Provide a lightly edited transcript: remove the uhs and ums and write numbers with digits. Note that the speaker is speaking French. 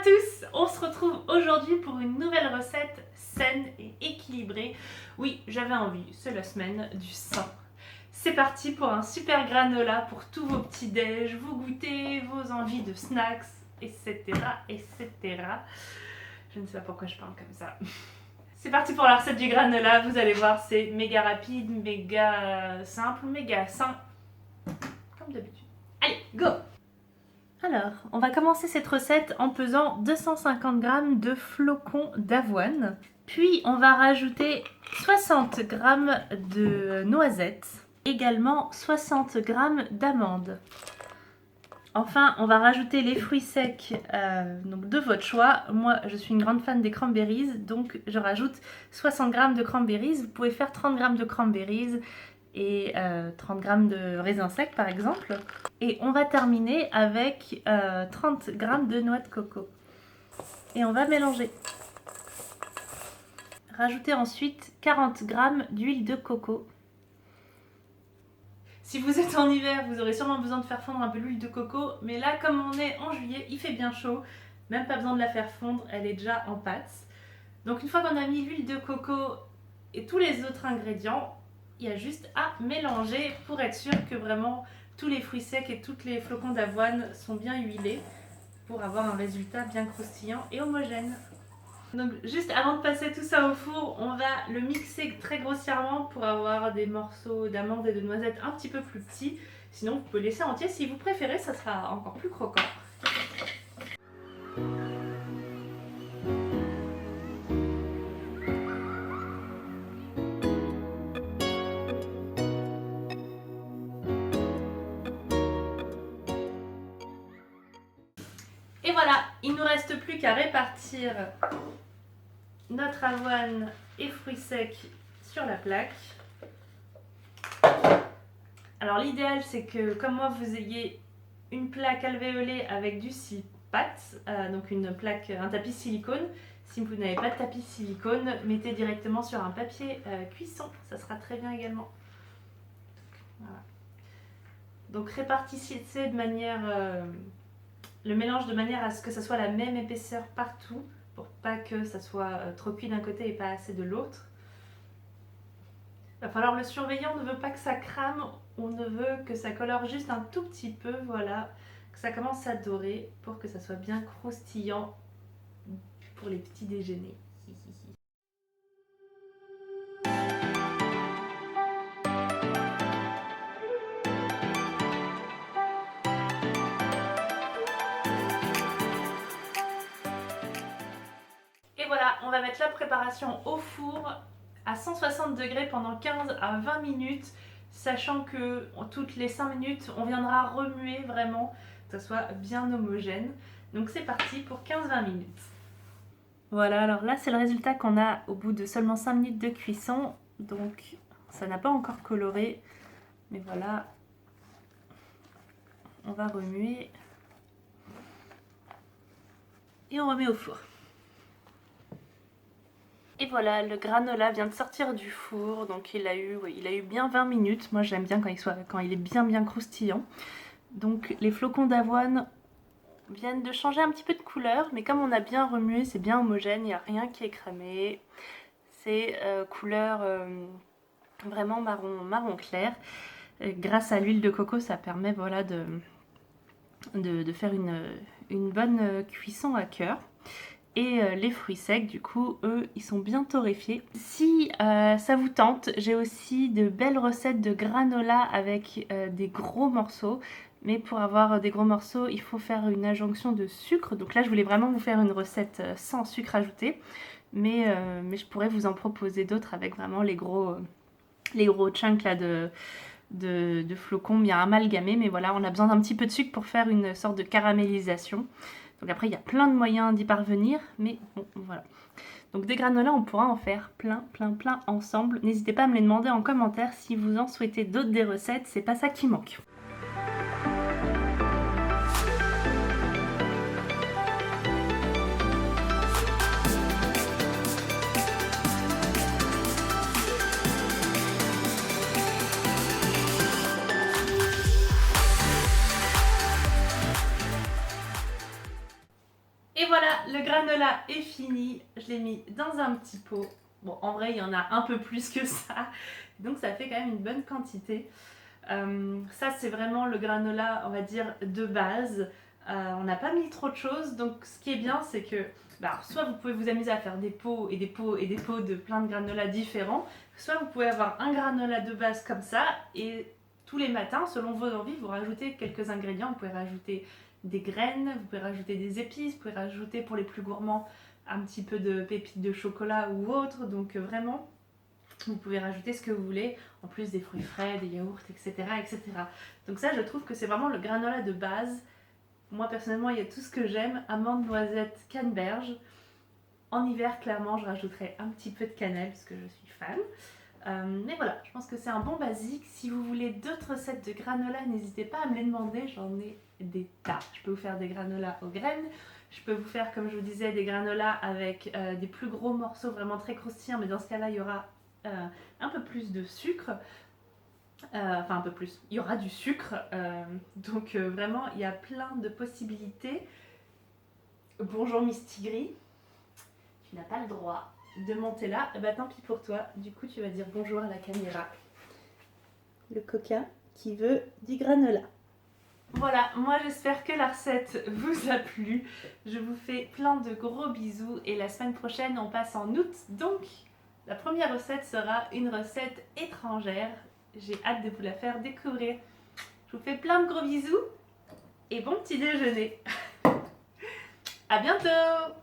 tous, on se retrouve aujourd'hui pour une nouvelle recette saine et équilibrée. Oui, j'avais envie, c'est la semaine du sain. C'est parti pour un super granola pour tous vos petits déj, vos goûters, vos envies de snacks, etc. etc. Je ne sais pas pourquoi je parle comme ça. C'est parti pour la recette du granola, vous allez voir, c'est méga rapide, méga simple, méga sain, comme d'habitude. Allez, go! Alors, on va commencer cette recette en pesant 250 g de flocons d'avoine. Puis, on va rajouter 60 g de noisettes. Également 60 g d'amandes. Enfin, on va rajouter les fruits secs donc de votre choix. Moi, je suis une grande fan des cranberries, donc je rajoute 60 g de cranberries. Vous pouvez faire 30 g de cranberries et 30 g de raisins secs par exemple. Et on va terminer avec 30 g de noix de coco. Et on va mélanger. Rajoutez ensuite 40 g d'huile de coco. Si vous êtes en hiver, vous aurez sûrement besoin de faire fondre un peu l'huile de coco. Mais là, comme on est en juillet, il fait bien chaud. Même pas besoin de la faire fondre, elle est déjà en pâte. Donc une fois qu'on a mis l'huile de coco et tous les autres ingrédients, il y a juste à mélanger pour être sûr que vraiment tous les fruits secs et tous les flocons d'avoine sont bien huilés pour avoir un résultat bien croustillant et homogène. Donc juste avant de passer tout ça au four, on va le mixer très grossièrement pour avoir des morceaux d'amandes et de noisettes un petit peu plus petits. Sinon vous pouvez laisser entier si vous préférez, ça sera encore plus croquant. Et voilà, il ne nous reste plus qu'à répartir notre avoine et fruits secs sur la plaque. Alors l'idéal c'est que comme moi vous ayez une plaque alvéolée avec du silpate, donc une plaque, un tapis silicone. Si vous n'avez pas de tapis silicone, mettez directement sur un papier cuisson, ça sera très bien également. Voilà. Donc répartissez de manière, le mélange de manière à ce que ça soit la même épaisseur partout, pour pas que ça soit trop cuit d'un côté et pas assez de l'autre. Il va falloir le surveiller, on ne veut pas que ça crame, on ne veut que ça colore juste un tout petit peu, voilà, que ça commence à dorer pour que ça soit bien croustillant pour les petits déjeuners. Et voilà, on va mettre la préparation au four à 160 degrés pendant 15 à 20 minutes, sachant que toutes les 5 minutes, on viendra remuer vraiment, que ça soit bien homogène. Donc c'est parti pour 15-20 minutes. Voilà, alors là c'est le résultat qu'on a au bout de seulement 5 minutes de cuisson. Donc ça n'a pas encore coloré, mais voilà, on va remuer et on remet au four. Et voilà, le granola vient de sortir du four, donc il a eu bien 20 minutes. Moi j'aime bien quand il est bien croustillant. Donc les flocons d'avoine viennent de changer un petit peu de couleur, mais comme on a bien remué, c'est bien homogène, il n'y a rien qui est cramé. C'est couleur vraiment marron clair. Grâce à l'huile de coco, ça permet voilà, de faire une bonne cuisson à cœur. Et les fruits secs, du coup, eux, ils sont bien torréfiés. Si ça vous tente, j'ai aussi de belles recettes de granola avec des gros morceaux. Mais pour avoir des gros morceaux, il faut faire une adjonction de sucre. Donc là, je voulais vraiment vous faire une recette sans sucre ajouté. Mais je pourrais vous en proposer d'autres avec vraiment les gros chunks là, de flocons bien amalgamés. Mais voilà, on a besoin d'un petit peu de sucre pour faire une sorte de caramélisation. Donc après, il y a plein de moyens d'y parvenir, mais bon, voilà. Donc des granolas, on pourra en faire plein ensemble. N'hésitez pas à me les demander en commentaire si vous en souhaitez d'autres des recettes, c'est pas ça qui manque. Et Et voilà, le granola est fini. Je l'ai mis dans un petit pot. Bon, en vrai, il y en a un peu plus que ça. Donc ça fait quand même une bonne quantité. Ça, c'est vraiment le granola, on va dire, de base. On n'a pas mis trop de choses. Donc ce qui est bien, c'est que soit vous pouvez vous amuser à faire des pots et des pots et des pots de plein de granola différents. Soit vous pouvez avoir un granola de base comme ça. Et tous les matins, selon vos envies, vous rajoutez quelques ingrédients. Vous pouvez rajouter des graines, vous pouvez rajouter des épices, vous pouvez rajouter pour les plus gourmands un petit peu de pépites de chocolat ou autre. Donc vraiment, vous pouvez rajouter ce que vous voulez, en plus des fruits frais, des yaourts, etc. etc. Donc ça, je trouve que c'est vraiment le granola de base. Moi personnellement, il y a tout ce que j'aime, amandes, noisettes, canneberge. En hiver, clairement, je rajouterai un petit peu de cannelle parce que je suis fan. Mais voilà, je pense que c'est un bon basique. Si vous voulez d'autres recettes de granola, n'hésitez pas à me les demander, j'en ai des tas. Je peux vous faire des granolas aux graines, je peux vous faire, comme je vous disais, des granolas avec des plus gros morceaux vraiment très croustillants, mais dans ce cas-là, il y aura un peu plus de sucre. Enfin, un peu plus, il y aura du sucre. Donc vraiment, il y a plein de possibilités. Bonjour Miss Tigri, tu n'as pas le droit de monter là, bah tant pis pour toi, du coup tu vas dire bonjour à la caméra. Le coquin qui veut du granola. Voilà, moi j'espère que la recette vous a plu. Je vous fais plein de gros bisous et la semaine prochaine on passe en août. Donc la première recette sera une recette étrangère. J'ai hâte de vous la faire découvrir. Je vous fais plein de gros bisous et bon petit déjeuner. À bientôt!